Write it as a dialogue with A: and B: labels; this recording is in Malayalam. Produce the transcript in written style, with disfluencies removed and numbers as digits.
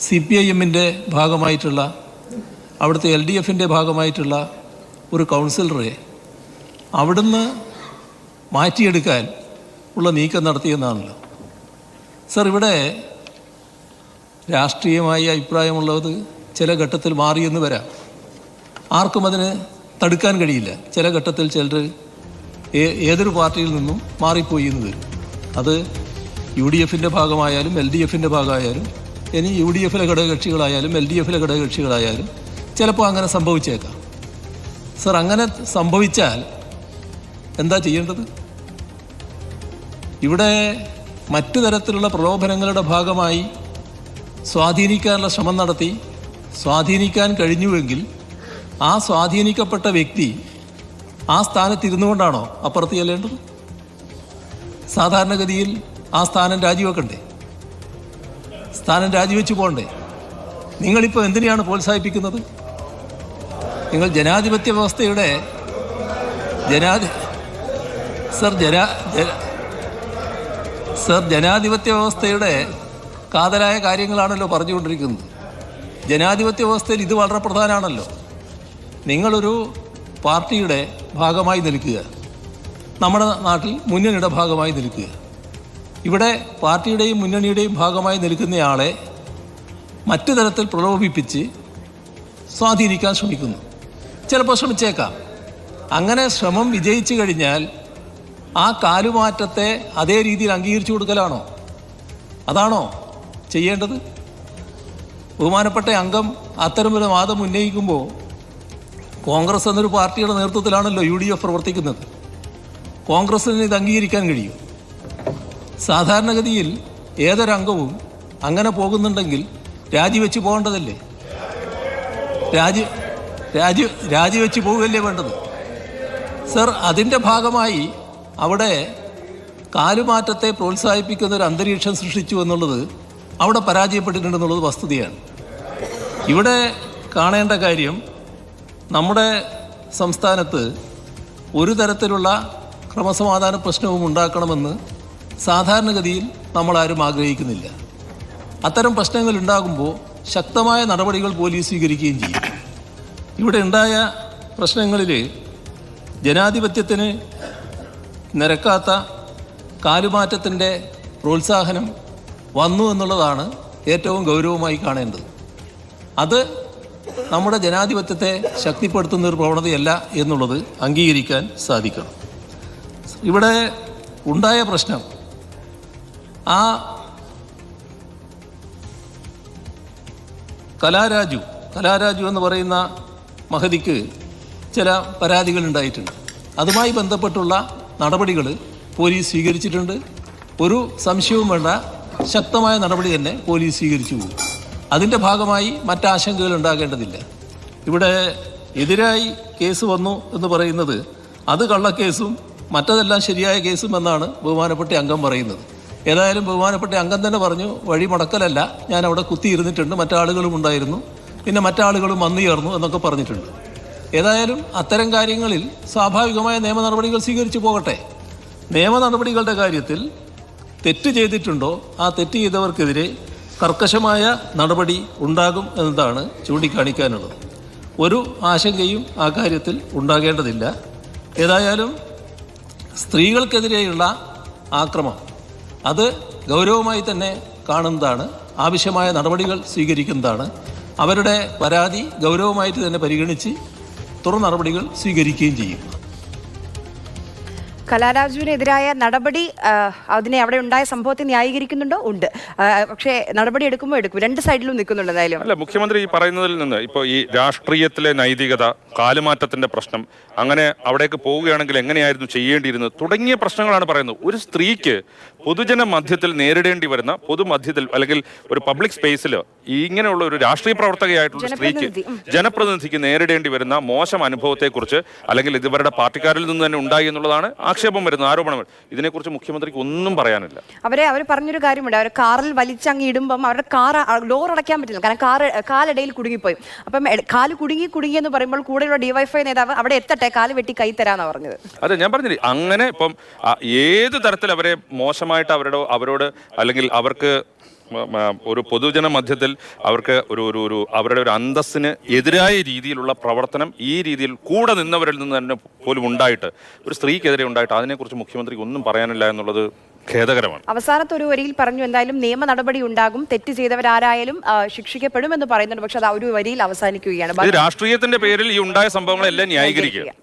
A: CPIM-ൻ്റെ ഭാഗമായിട്ടുള്ള അവിടുത്തെ LDF-ൻ്റെ ഭാഗമായിട്ടുള്ള ഒരു കൗൺസിലറെ അവിടുന്ന് മാറ്റിയെടുക്കാൻ ഉള്ള നീക്കം നടത്തിയെന്നാണല്ലോ. സർ, ഇവിടെ രാഷ്ട്രീയമായി അഭിപ്രായമുള്ളത് ചില ഘട്ടത്തിൽ മാറിയെന്ന് വരാം. ആർക്കും അതിന് തടുക്കാൻ കഴിയില്ല. ചില ഘട്ടത്തിൽ ചിലർ ഏതൊരു പാർട്ടിയിൽ നിന്നും മാറിപ്പോയി എന്ന് വരും. അത് UDF-ൻ്റെ ഭാഗമായാലും LDF-ൻ്റെ ഭാഗമായാലും ഇനി UDF-ലെ ഘടകകക്ഷികളായാലും LDF-ലെ ഘടകകക്ഷികളായാലും ചിലപ്പോൾ അങ്ങനെ സംഭവിച്ചേക്കാം. സർ, അങ്ങനെ സംഭവിച്ചാൽ എന്താ ചെയ്യേണ്ടത്? ഇവിടെ മറ്റു തരത്തിലുള്ള പ്രലോഭനങ്ങളുടെ ഭാഗമായി സ്വാധീനിക്കാനുള്ള ശ്രമം നടത്തി സ്വാധീനിക്കാൻ കഴിഞ്ഞുവെങ്കിൽ ആ സ്വാധീനിക്കപ്പെട്ട വ്യക്തി ആ സ്ഥാനത്തിരുന്നു കൊണ്ടാണോ അപ്പുറത്ത് ചെല്ലേണ്ടത്? സാധാരണഗതിയിൽ ആ സ്ഥാനം രാജിവെക്കണ്ടേ? സ്ഥാനം രാജിവെച്ച് പോകണ്ടേ? നിങ്ങളിപ്പോൾ എന്തിനെയാണ് പ്രോത്സാഹിപ്പിക്കുന്നത്? നിങ്ങൾ ജനാധിപത്യ വ്യവസ്ഥയുടെ ജനാധിപത്യ വ്യവസ്ഥയുടെ കാതലായ കാര്യങ്ങളാണല്ലോ പറഞ്ഞുകൊണ്ടിരിക്കുന്നത്. ജനാധിപത്യ വ്യവസ്ഥയിൽ ഇത് വളരെ പ്രധാനമാണല്ലോ. നിങ്ങളൊരു പാർട്ടിയുടെ ഭാഗമായി നിൽക്കുക, നമ്മുടെ നാട്ടിൽ മുന്നണിയുടെ ഭാഗമായി നിൽക്കുക. ഇവിടെ പാർട്ടിയുടെയും മുന്നണിയുടെയും ഭാഗമായി നിൽക്കുന്നയാളെ മറ്റു തരത്തിൽ പ്രലോഭിപ്പിച്ച് സ്വാധീനിക്കാൻ ശ്രമിക്കുന്നു. ചിലപ്പോൾ ശ്രമിച്ചേക്കാം. അങ്ങനെ ശ്രമം വിജയിച്ചു കഴിഞ്ഞാൽ ആ കാലുമാറ്റത്തെ അതേ രീതിയിൽ അംഗീകരിച്ചു കൊടുക്കലാണോ? അതാണോ ചെയ്യേണ്ടത്? ബഹുമാനപ്പെട്ട അംഗം അത്തരമൊരു വാദം ഉന്നയിക്കുമ്പോൾ കോൺഗ്രസ് എന്നൊരു പാർട്ടിയുടെ നേതൃത്വത്തിലാണല്ലോ UDF പ്രവർത്തിക്കുന്നത്. കോൺഗ്രസിന് ഇത് അംഗീകരിക്കാൻ കഴിയും? സാധാരണഗതിയിൽ ഏതൊരംഗവും അങ്ങനെ പോകുന്നുണ്ടെങ്കിൽ രാജിവെച്ച് പോകേണ്ടതല്ലേ? രാജിവെച്ച് പോവുകയല്ലേ വേണ്ടത്? സർ, അതിൻ്റെ ഭാഗമായി അവിടെ കാലുമാറ്റത്തെ പ്രോത്സാഹിപ്പിക്കുന്ന ഒരു അന്തരീക്ഷം സൃഷ്ടിച്ചു എന്നുള്ളത് അവിടെ പരാജയപ്പെട്ടിട്ടുണ്ടെന്നുള്ളത് വസ്തുതയാണ്. ഇവിടെ കാണേണ്ട കാര്യം, നമ്മുടെ സംസ്ഥാനത്ത് ഒരു തരത്തിലുള്ള ക്രമസമാധാന പ്രശ്നവും ഉണ്ടാക്കണമെന്ന് സാധാരണഗതിയിൽ നമ്മളാരും ആഗ്രഹിക്കുന്നില്ല. അത്തരം പ്രശ്നങ്ങൾ ഉണ്ടാകുമ്പോൾ ശക്തമായ നടപടികൾ പോലീസ് സ്വീകരിക്കുകയും ചെയ്യും. ഇവിടെ ഉണ്ടായ പ്രശ്നങ്ങളിൽ ജനാധിപത്യത്തിന് നിരക്കാത്ത കാലുമാറ്റത്തിൻ്റെ പ്രോത്സാഹനം വന്നു എന്നുള്ളതാണ് ഏറ്റവും ഗൗരവമായി കാണേണ്ടത്. അത് നമ്മുടെ ജനാധിപത്യത്തെ ശക്തിപ്പെടുത്തുന്ന ഒരു പ്രവണതയല്ല എന്നുള്ളത് അംഗീകരിക്കാൻ സാധിക്കണം. ഇവിടെ ഉണ്ടായ പ്രശ്നം, ആ കലാരാജു എന്ന് പറയുന്ന മഹതിക്ക് ചില പരാതികൾ ഉണ്ടായിട്ടുണ്ട്. അതുമായി ബന്ധപ്പെട്ടുള്ള നടപടികൾ പോലീസ് സ്വീകരിച്ചിട്ടുണ്ട്. ഒരു സംശയവും വേണ്ട, ശക്തമായ നടപടി തന്നെ പോലീസ് സ്വീകരിച്ചു പോകും. അതിൻ്റെ ഭാഗമായി മറ്റാശങ്കകൾ ഉണ്ടാകേണ്ടതില്ല. ഇവിടെ എതിരായി കേസ് വന്നു എന്ന് പറയുന്നത് അത് കള്ളക്കേസും മറ്റതെല്ലാം ശരിയായ കേസും എന്നാണ് ബഹുമാനപ്പെട്ട അംഗം പറയുന്നത്. ഏതായാലും ബഹുമാനപ്പെട്ട അംഗം തന്നെ പറഞ്ഞു, വഴി മുടക്കലല്ല, ഞാൻ അവിടെ കുത്തിയിരുന്നിട്ടുണ്ട്, മറ്റാളുകളും ഉണ്ടായിരുന്നു, പിന്നെ മറ്റാളുകളും വന്നു ചേർന്നു എന്നൊക്കെ പറഞ്ഞിട്ടുണ്ട്. ഏതായാലും അത്തരം കാര്യങ്ങളിൽ സ്വാഭാവികമായ നിയമ നടപടികൾ സ്വീകരിച്ചു പോകട്ടെ. നിയമ നടപടികളുടെ കാര്യത്തിൽ തെറ്റ് ചെയ്തിട്ടുണ്ടോ ആ തെറ്റ് ചെയ്തവർക്കെതിരെ കർക്കശമായ നടപടി ഉണ്ടാകും എന്നതാണ് ചൂണ്ടിക്കാണിക്കാനുള്ളത്. ഒരു ആശങ്കയും ആ കാര്യത്തിൽ ഉണ്ടാകേണ്ടതില്ല. ഏതായാലും സ്ത്രീകൾക്കെതിരെയുള്ള ആക്രമണം അത് ഗൗരവമായി തന്നെ കാണുന്നതാണ്, ആവശ്യമായ നടപടികൾ സ്വീകരിക്കുന്നതാണ്. അവരുടെ പരാതി ഗൗരവമായിട്ട് തന്നെ പരിഗണിച്ച് തുടർ നടപടികൾ സ്വീകരിക്കുകയും ചെയ്യും.
B: കലാരാജുവിനെതിരായ നടപടി അതിനെ അവിടെ ഉണ്ടായ സംഭവത്തെ ന്യായീകരിക്കുന്നുണ്ടോ? ഉണ്ട്. പക്ഷേ നടപടി എടുക്കുമ്പോൾ എടുക്കും. രണ്ട് സൈഡിലും നിൽക്കുന്നുണ്ട്. എന്തായാലും
C: അല്ല, മുഖ്യമന്ത്രി ഈ പറയുന്നതിൽ നിന്ന് ഇപ്പോൾ ഈ രാഷ്ട്രീയത്തിലെ നൈതികത, കാലുമാറ്റത്തിന്റെ പ്രശ്നം, അങ്ങനെ അവിടേക്ക് പോവുകയാണെങ്കിൽ എങ്ങനെയായിരുന്നു ചെയ്യേണ്ടിയിരുന്നത് തുടങ്ങിയ പ്രശ്നങ്ങളാണ് പറയുന്നത്. ഒരു സ്ത്രീക്ക് പൊതുജന മധ്യത്തിൽ നേരിടേണ്ടി വരുന്ന, പൊതുമധ്യത്തിൽ അല്ലെങ്കിൽ ഒരു പബ്ലിക് സ്പേസിൽ ഇങ്ങനെയുള്ള ഒരു രാഷ്ട്രീയ പ്രവർത്തകയായിട്ടുള്ള സ്ത്രീക്ക്, ജനപ്രതിനിധിക്ക് നേരിടേണ്ടി വരുന്ന മോശം അനുഭവത്തെക്കുറിച്ച് അല്ലെങ്കിൽ ഇവരുടെ പാർട്ടിക്കാരിൽ നിന്ന് തന്നെ ഉണ്ടായി എന്നുള്ളതാണ് ആക്ഷേപം വരുന്ന ആരോപണങ്ങൾ. ഇതിനെക്കുറിച്ച് മുഖ്യമന്ത്രിക്ക് ഒന്നും പറയാനില്ല.
B: അവർ പറഞ്ഞൊരു കാര്യമുണ്ട്, അവർ കാറിൽ വലിച്ചങ്ങി ഇടുമ്പം അവരുടെ കാർ ഡോർ അടയ്ക്കാൻ പറ്റില്ല, കാരണം കാലിടയിൽ കുടുങ്ങിപ്പോയി. അപ്പം കാല് കുടുങ്ങിയെന്ന് പറയുമ്പോൾ കൂടെയുള്ള DYFI നേതാവ് അവിടെ എത്തട്ടെ, കാല് വെട്ടി കൈ തരാന്നാ പറഞ്ഞത്.
C: അതെ, ഞാൻ പറഞ്ഞില്ലേ, അങ്ങനെ ഇപ്പം ഏത് തരത്തിൽ അവരെ മോശമായിട്ട് അവരോട് അല്ലെങ്കിൽ അവർക്ക് ഒരു പൊതുജന മധ്യത്തിൽ അവർക്ക് ഒരു അവരുടെ ഒരു അന്തസ്സിന് എതിരായ രീതിയിലുള്ള പ്രവർത്തനം ഈ രീതിയിൽ കൂടെ നിന്നവരിൽ നിന്ന് തന്നെ പോലും ഉണ്ടായിട്ട് ഒരു സ്ത്രീക്കെതിരെ ഉണ്ടായിട്ട് അതിനെക്കുറിച്ച് മുഖ്യമന്ത്രിക്ക് ഒന്നും പറയാനില്ല എന്നുള്ളത് ഖേദകരമാണ്.
B: അവസാനത്തെ ഒരു വരിയിൽ പറഞ്ഞു എന്തായാലും നിയമ നടപടി ഉണ്ടാകും, തെറ്റ് ചെയ്തവരാരായാലും ശിക്ഷിക്കപ്പെടുമെന്ന് പറയുന്നുണ്ട്. പക്ഷെ അത് ആ ഒരു വരിയിൽ അവസാനിക്കുകയാണ്.
C: രാഷ്ട്രീയത്തിന്റെ പേരിൽ ഈ ഉണ്ടായ സംഭവങ്ങളെല്ലാം ന്യായീകരിക്കുക.